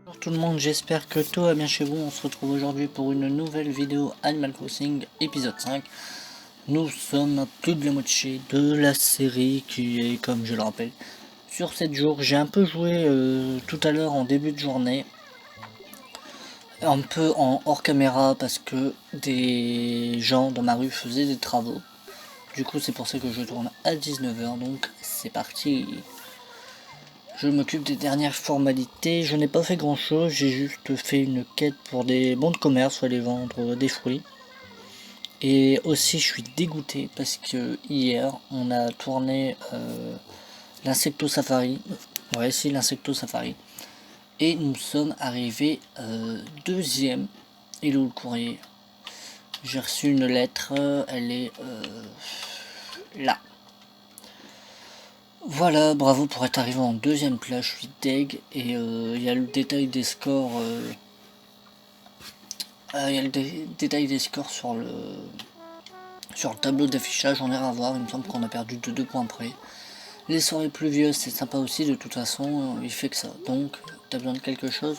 Bonjour tout le monde, j'espère que tout va bien chez vous. On se retrouve aujourd'hui pour une nouvelle vidéo Animal Crossing épisode 5. Nous sommes à plus de la moitié de la série qui est, comme je le rappelle, sur 7 jours. J'ai un peu joué tout à l'heure en début de journée, un peu en hors caméra parce que des gens dans ma rue faisaient des travaux. Du coup c'est pour ça que je tourne à 19h, donc c'est parti. Je m'occupe des dernières formalités, je n'ai pas fait grand chose, j'ai juste fait une quête pour des bons de commerce, aller vendre des fruits. Et aussi je suis dégoûté parce que hier on a tourné l'insecto safari, ouais si l'insecto safari, et nous sommes arrivés deuxième. Il est où le courrier? J'ai reçu une lettre, elle est là. Voilà, bravo pour être arrivé en deuxième place, je suis deg, et il y a le détail des scores, il y a le détail des scores sur le tableau d'affichage, on ira à voir, il me semble qu'on a perdu de 2 points près. Les soirées pluvieuses, c'est sympa aussi, de toute façon, il fait que ça, donc t'as besoin de quelque chose.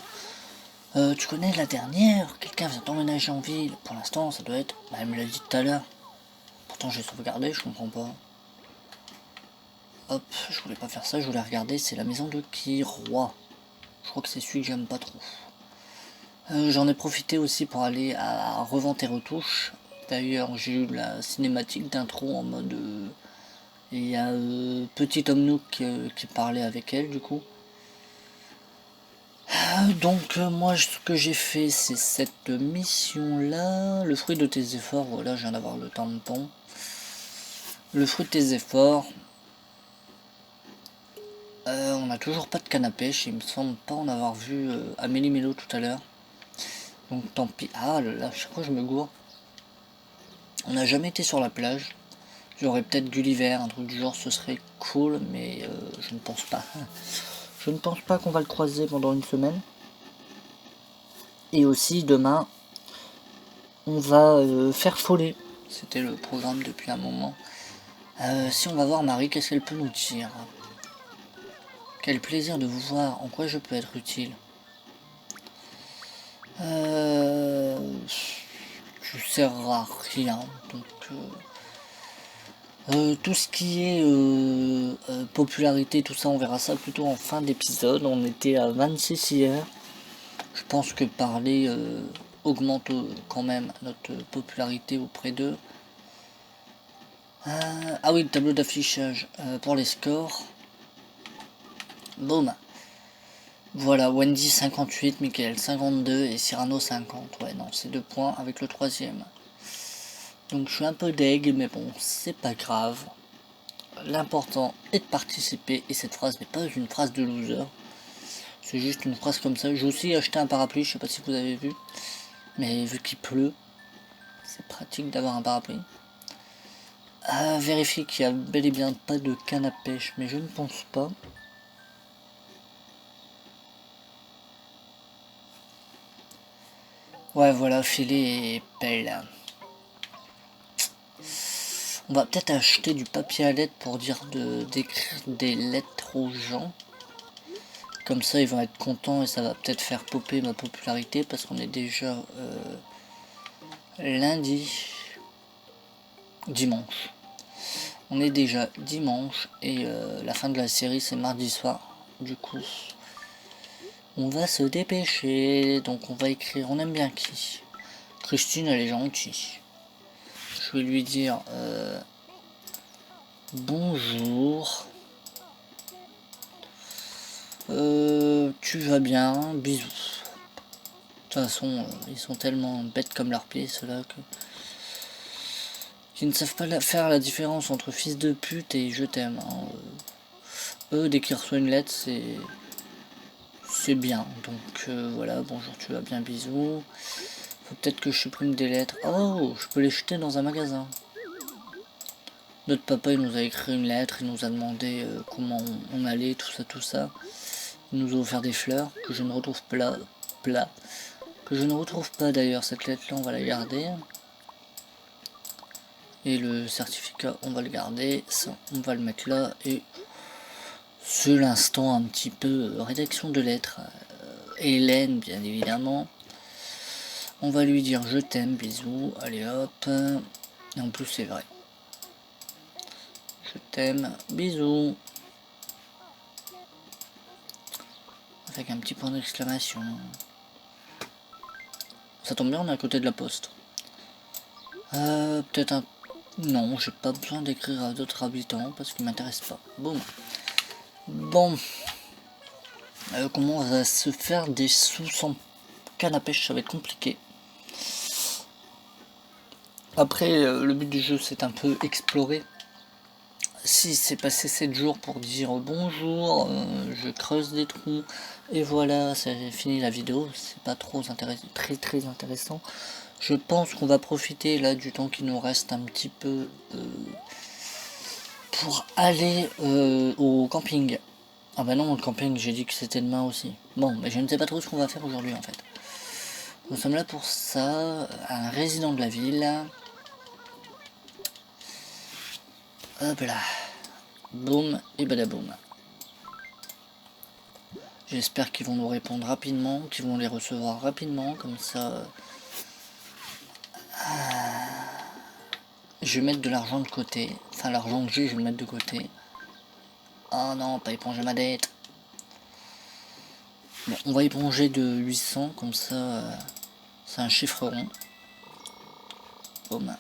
Tu connais la dernière? Quelqu'un vient d'emménager en ville, pour l'instant ça doit être, bah, elle me l'a dit tout à l'heure, pourtant j'ai sauvegardé, je comprends pas. Hop, je voulais pas faire ça, je voulais regarder, c'est la maison de qui? Roi. Je crois que c'est celui que j'aime pas trop. J'en ai profité aussi pour aller à Revente et Retouches. D'ailleurs, j'ai eu la cinématique d'intro en mode... il y a Petit Homme Nook qui parlait avec elle, du coup. Donc, moi, ce que j'ai fait, c'est cette mission-là. Le fruit de tes efforts, voilà, je viens d'avoir le temps de temps. Le fruit de tes efforts. On n'a toujours pas de canne à pêche, il me semble pas en avoir vu Amélie Mélo tout à l'heure. Donc tant pis. Ah là là, chaque fois je me gourre. On n'a jamais été sur la plage. J'aurais peut-être Gulliver, un truc du genre, ce serait cool, mais je ne pense pas. Je ne pense pas qu'on va le croiser pendant une semaine. Et aussi demain, on va faire Follet. C'était le programme depuis un moment. Si on va voir Marie, qu'est-ce qu'elle peut nous dire? Quel plaisir de vous voir, en quoi je peux être utile? Je sers à rien, donc tout ce qui est popularité, tout ça, on verra ça plutôt en fin d'épisode. On était à 26 hier. Je pense que parler augmente quand même notre popularité auprès d'eux. Ah oui, le tableau d'affichage pour les scores. Boum. Voilà, Wendy 58, Michael 52 et Cyrano 50. Ouais, non, c'est 2 points avec le troisième. Donc je suis un peu deg, mais bon, c'est pas grave. L'important est de participer, et cette phrase n'est pas une phrase de loser. C'est juste une phrase comme ça. J'ai aussi acheté un parapluie, je sais pas si vous avez vu. Mais vu qu'il pleut, c'est pratique d'avoir un parapluie. Vérifier qu'il y a bel et bien pas de canne à pêche, mais je ne pense pas. Ouais, voilà, filet et pelle. On va peut-être acheter du papier à lettres pour dire d'écrire des lettres aux gens. Comme ça, ils vont être contents et ça va peut-être faire popper ma popularité parce qu'on est déjà lundi, dimanche. On est déjà dimanche et la fin de la série c'est mardi soir. Du coup, on va se dépêcher. Donc on va écrire, on aime bien qui? Christine, elle est gentille. Je vais lui dire bonjour. Tu vas bien? Bisous. De toute façon, ils sont tellement bêtes comme leurs pieds, ceux-là, qui ne savent pas faire la différence entre fils de pute et je t'aime. Hein. Eux, dès qu'ils reçoivent une lettre, c'est bien. Donc voilà, bonjour, tu vas bien, bisous. Faut peut-être que je supprime des lettres. Oh, je peux les jeter dans un magasin. Notre papa, il nous a écrit une lettre, il nous a demandé comment on allait, tout ça, tout ça. Il nous a offert des fleurs que je ne retrouve pas, que je ne retrouve pas d'ailleurs. Cette lettre-là, on va la garder. Et le certificat, on va le garder. Ça, on va le mettre là. Et c'est l'instant un petit peu rédaction de lettres. Hélène, bien évidemment. On va lui dire je t'aime, bisous, allez hop. Et en plus c'est vrai. Je t'aime, bisous. Avec un petit point d'exclamation. Ça tombe bien, on est à côté de la poste. Peut-être un... Non, j'ai pas besoin d'écrire à d'autres habitants parce qu'ils m'intéressent pas. Bon. Comment on va se faire des sous sans canne à pêche, ça va être compliqué. Après, le but du jeu, c'est un peu explorer. Si c'est passé 7 jours pour dire bonjour, je creuse des trous, et voilà, c'est fini la vidéo, c'est pas trop intéressant, très intéressant. Je pense qu'on va profiter là du temps qui nous reste un petit peu pour aller au camping. Ah bah non, le camping, j'ai dit que c'était demain aussi. Bon, mais je ne sais pas trop ce qu'on va faire aujourd'hui en fait. Nous sommes là pour ça, un résident de la ville. Hop là. Boum et badaboum. J'espère qu'ils vont nous répondre rapidement, qu'ils vont les recevoir rapidement, comme ça... Je vais mettre de l'argent de côté. Enfin, l'argent que j'ai, je vais le mettre de côté. Oh non, pas éponger ma dette. Bon, on va éponger de 800, comme ça, c'est un chiffre rond. Boum.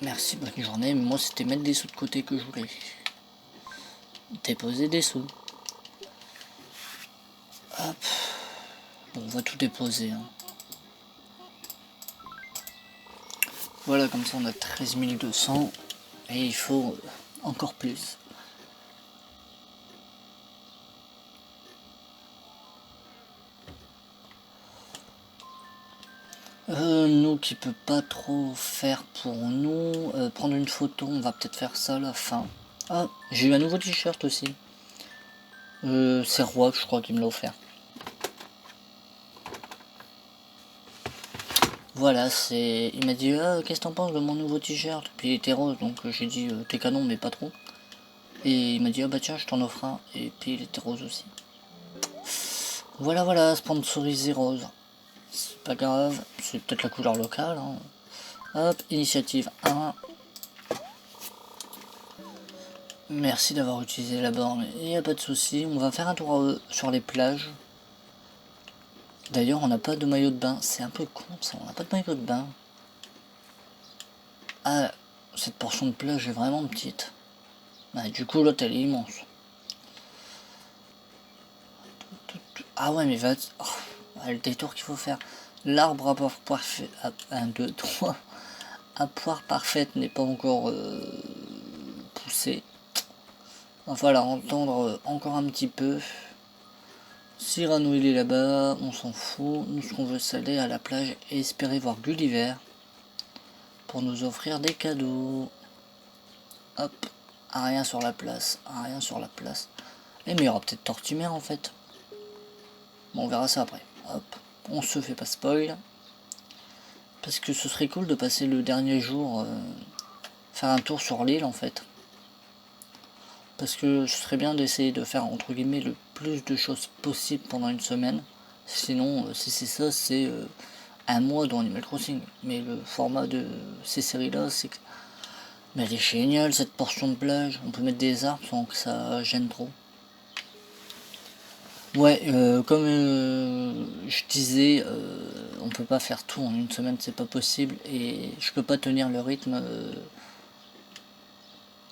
Merci, bonne journée. Mais moi, c'était mettre des sous de côté que je voulais. Déposer des sous. Hop. Bon, on va tout déposer. Hein. Voilà, comme ça, on a 13 200. Et il faut encore plus. Nous qui peut pas trop faire pour nous, prendre une photo, on va peut-être faire ça à la fin. Ah, j'ai eu un nouveau t-shirt aussi. C'est Roi, je crois, qui me l'a offert. Voilà, c'est... Il m'a dit, ah, qu'est-ce que t'en penses de mon nouveau t-shirt? Puis il était rose, donc j'ai dit, t'es canon, mais pas trop. Et il m'a dit, ah bah tiens, je t'en offre un. Et puis il était rose aussi. Voilà, sponsorisé rose. C'est pas grave, c'est peut-être la couleur locale. Hein. Hop, initiative 1. Merci d'avoir utilisé la borne, il n'y a pas de souci. On va faire un tour sur les plages. D'ailleurs, on n'a pas de maillot de bain. C'est un peu con ça, on n'a pas de maillot de bain. Ah, cette portion de plage est vraiment petite. Ah, du coup, l'autre, elle est immense. Ah ouais, mais va... Oh, le détour qu'il faut faire. L'arbre à poire parfait... 1, 2, 3. À poire parfaite n'est pas encore poussé. Il va falloir entendre encore un petit peu. Cyrano il est là-bas, on s'en fout. Nous ce qu'on veut c'est aller à la plage et espérer voir Gulliver pour nous offrir des cadeaux. Hop, rien sur la place, rien sur la place. Eh mais il y aura peut-être Tortimer en fait. Bon on verra ça après. Hop, on se fait pas spoil. Parce que ce serait cool de passer le dernier jour, faire un tour sur l'île en fait. Parce que ce serait bien d'essayer de faire entre guillemets le plus de choses possible pendant une semaine. Sinon, si c'est ça, c'est un mois dans Animal Crossing. Mais le format de ces séries-là, c'est que... Mais elle est géniale cette portion de plage. On peut mettre des arbres sans que ça gêne trop. Ouais, comme je disais, on peut pas faire tout en une semaine, c'est pas possible. Et je peux pas tenir le rythme.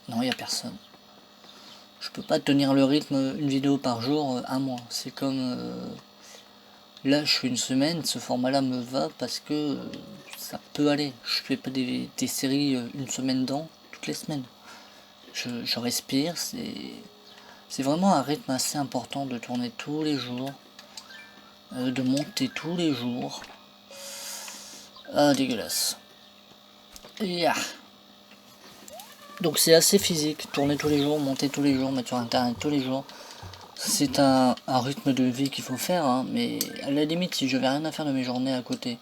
Non, il y a personne. Je peux pas tenir le rythme une vidéo par jour un mois. C'est comme là je fais une semaine, ce format là me va parce que ça peut aller. Je fais pas des séries une semaine dans toutes les semaines. Je respire, c'est vraiment un rythme assez important de tourner tous les jours, de monter tous les jours. Ah dégueulasse. Yeah. Donc c'est assez physique, tourner tous les jours, monter tous les jours, mettre sur internet tous les jours. C'est un rythme de vie qu'il faut faire, hein, mais à la limite, si je n'avais rien à faire de mes journées à côté,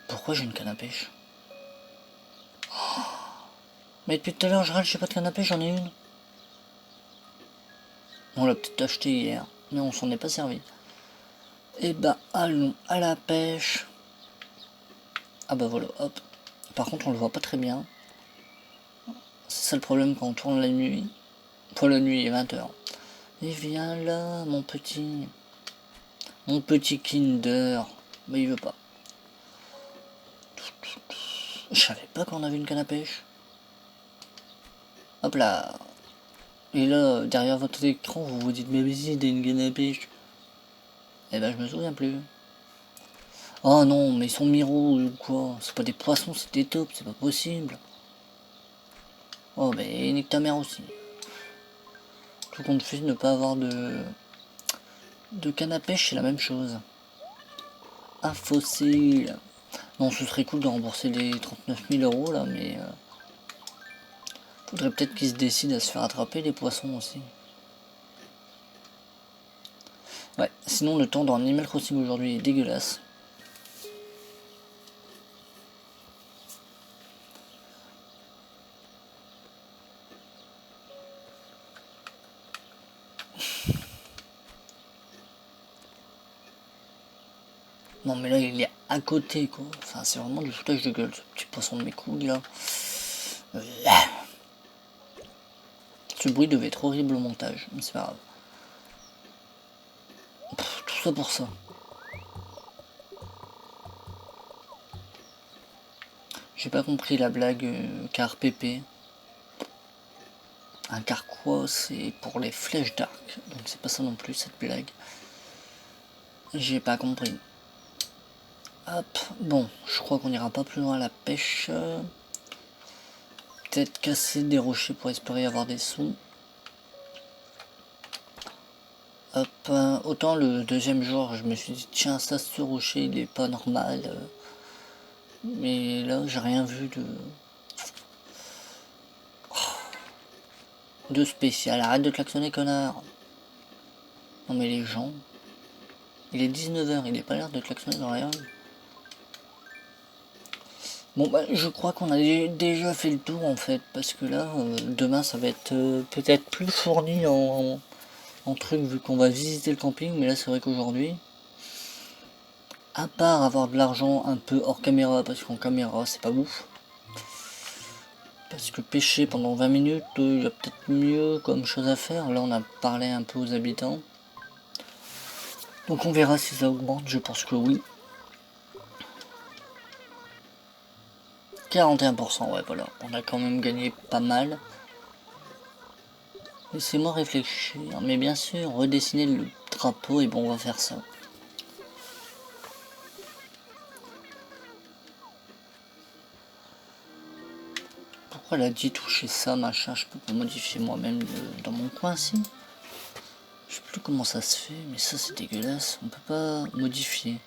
pourquoi j'ai une canne à pêche? Mais depuis tout à l'heure, je râle, j'ai pas de canne à pêche, j'en ai une. On l'a peut-être acheté hier. mais on s'en est pas servi. Et bah allons à la pêche. Ah bah voilà, hop. Par contre on le voit pas très bien. C'est ça le problème quand on tourne la nuit. Pour la nuit, il est 20h. Et viens là, mon petit. Mon petit Kinder. Mais il veut pas. Je savais pas qu'on avait une canne à pêche. Hop là. Et là, derrière votre écran, vous vous dites, mais vas-y, il y a une canne à pêche. Eh ben, je me souviens plus. Oh non, mais ils sont miro ou quoi? C'est pas des poissons, c'est des taupes, c'est pas possible. Oh, mais nique ta mère aussi. Tout compte fait, ne pas avoir de canne à pêche, c'est la même chose. Un fossile. Non, ce serait cool de rembourser les 39 000 euros là, mais faudrait peut-être qu'ils se décident à se faire attraper les poissons aussi. Ouais, sinon le temps dans Animal Crossing aujourd'hui est dégueulasse. Non mais là il est à côté quoi. Enfin c'est vraiment du foutage de gueule ce petit poisson de mes couilles là. Ce bruit devait être horrible au montage, mais c'est pas grave. Tout ça pour ça. J'ai pas compris la blague car pépé. Un carquois c'est pour les flèches d'arc. Donc c'est pas ça non plus cette blague. J'ai pas compris. Hop, bon, je crois qu'on ira pas plus loin à la pêche. Peut-être casser des rochers pour espérer avoir des sous. Hop, autant le deuxième jour, je me suis dit, tiens, ça, ce rocher, il est pas normal. Mais là, j'ai rien vu de spécial. Arrête de klaxonner, connard. Non, mais les gens. Il est 19h, il est pas l'air de klaxonner dans la rue. Bon, bah, je crois qu'on a déjà fait le tour en fait. Parce que là, demain, ça va être peut-être plus fourni en truc vu qu'on va visiter le camping. Mais là, c'est vrai qu'aujourd'hui. À part avoir de l'argent un peu hors caméra, parce qu'en caméra c'est pas ouf. Parce que pêcher pendant 20 minutes, il y a peut-être mieux comme chose à faire. Là on a parlé un peu aux habitants. Donc on verra si ça augmente, je pense que oui. 41%, ouais voilà, on a quand même gagné pas mal. Laissez-moi réfléchir, mais bien sûr, redessiner le drapeau, et bon on va faire ça. Pourquoi elle a dit toucher ça, machin, je peux pas modifier moi-même dans mon coin si. Je sais plus comment ça se fait, mais ça c'est dégueulasse, on peut pas modifier.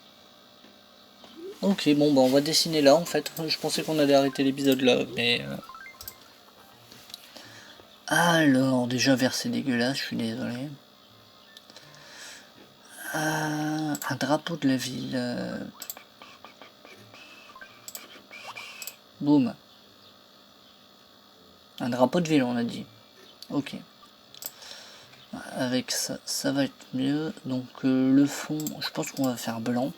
Ok, bon bah on va dessiner là en fait, je pensais qu'on allait arrêter l'épisode là, mais... Alors, déjà vert c'est dégueulasse, je suis désolé. Un drapeau de la ville. Boum. Un drapeau de ville on a dit. Ok. Avec ça, ça va être mieux. Donc le fond, je pense qu'on va faire blanc.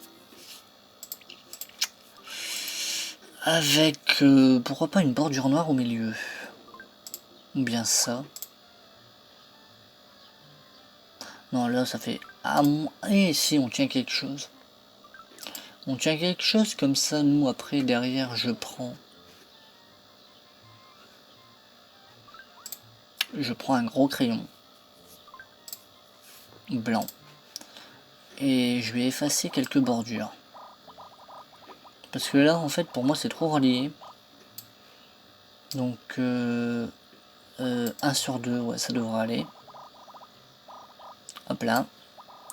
Avec, pourquoi pas une bordure noire au milieu. Ou bien ça. Non, là ça fait... Ah, et si on tient quelque chose. On tient quelque chose comme ça, nous après derrière je prends un gros crayon blanc et je vais effacer quelques bordures. Parce que là en fait pour moi c'est trop relié. Donc 1 sur 2, ouais ça devrait aller. Hop là.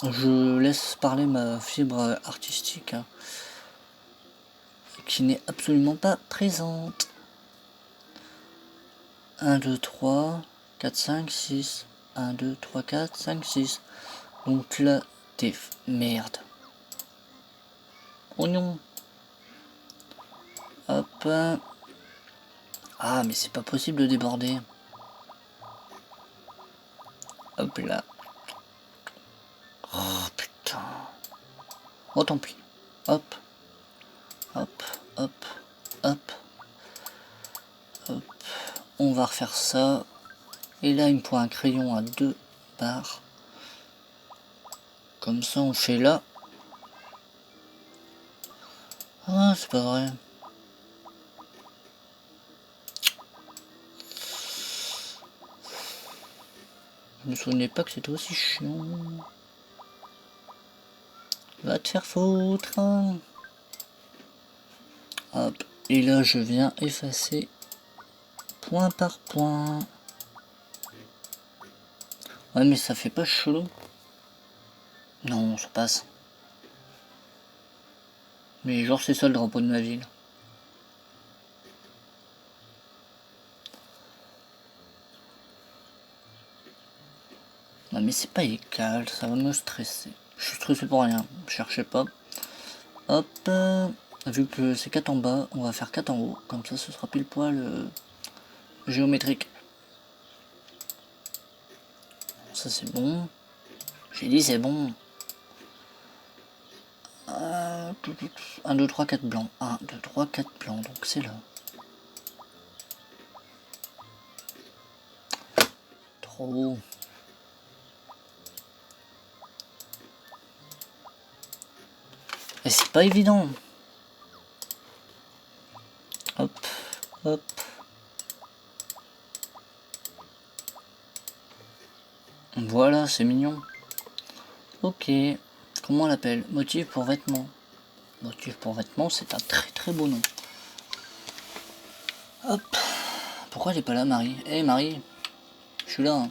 Je laisse parler ma fibre artistique hein, qui n'est absolument pas présente. 1, 2, 3, 4, 5, 6. 1, 2, 3, 4, 5, 6. Donc là, t'es... Merde. Oignon. Hop. Ah, mais c'est pas possible de déborder. Hop là. Oh tant pis. Hop. Hop. Hop. Hop. Hop. On va refaire ça. Et là, il me faut un crayon à 2 barres. Comme ça, on fait là. Ah, c'est pas vrai. Je me souvenais pas que c'était aussi chiant. Va te faire foutre. Hop. Et là, je viens effacer point par point. Ouais, mais ça fait pas chelou. Non, ça passe. Mais genre, c'est ça le drapeau de ma ville. Non, mais c'est pas égal, ça va me stresser. Je suis stressé pour rien, cherchez pas. Hop, vu que c'est 4 en bas, on va faire 4 en haut. Comme ça, ce sera pile poil géométrique. Ça, c'est bon. J'ai dit c'est bon. 1, 2, 3, 4 blancs. 1, 2, 3, 4 blancs. Donc c'est là. Trop. Et c'est pas évident. Hop, hop. Voilà, c'est mignon. Ok. Comment on l'appelle? Motif pour vêtements. Motif pour vêtements, c'est un très très beau nom. Hop. Pourquoi elle est pas là, Marie? Eh Marie, je suis là. Hein.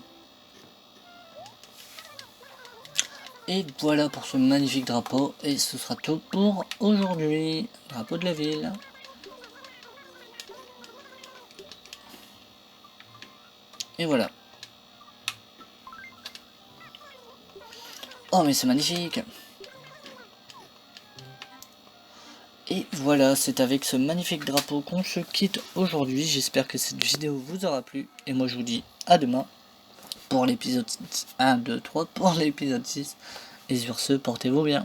Et voilà pour ce magnifique drapeau. Et ce sera tout pour aujourd'hui. Drapeau de la ville. Et voilà. Oh mais c'est magnifique. Et voilà, c'est avec ce magnifique drapeau qu'on se quitte aujourd'hui. J'espère que cette vidéo vous aura plu. Et moi je vous dis à demain pour l'épisode 6. 1, 2, 3 pour l'épisode 6. Et sur ce, portez-vous bien.